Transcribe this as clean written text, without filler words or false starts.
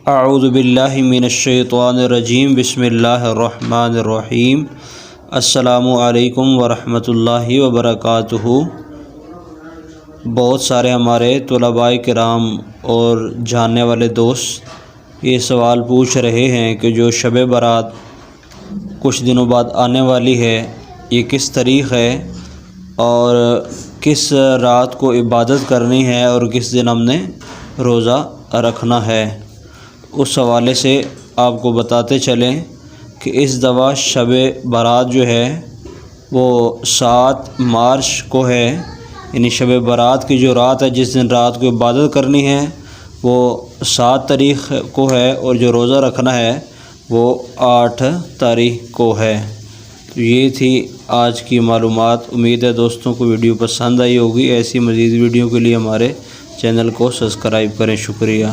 اعوذ باللہ من الشیطان الرجیم بسم اللہ الرحمن الرحیم۔ السلام علیکم ورحمۃ اللہ وبرکاتہ۔ بہت سارے ہمارے طلباء کرام اور جاننے والے دوست یہ سوال پوچھ رہے ہیں کہ جو شب برات کچھ دنوں بعد آنے والی ہے یہ کس تاریخ ہے اور کس رات کو عبادت کرنی ہے اور کس دن ہم نے روزہ رکھنا ہے۔ اس حوالے سے آپ کو بتاتے چلیں کہ اس دفعہ شب برات جو ہے وہ 7 مارچ کو ہے، یعنی شب برات کی جو رات ہے جس دن رات کو عبادت کرنی ہے وہ 7 تاریخ کو ہے، اور جو روزہ رکھنا ہے وہ 8 تاریخ کو ہے۔ تو یہ تھی آج کی معلومات۔ امید ہے دوستوں کو ویڈیو پسند آئی ہوگی۔ ایسی مزید ویڈیو کے لیے ہمارے چینل کو سبسکرائب کریں۔ شکریہ۔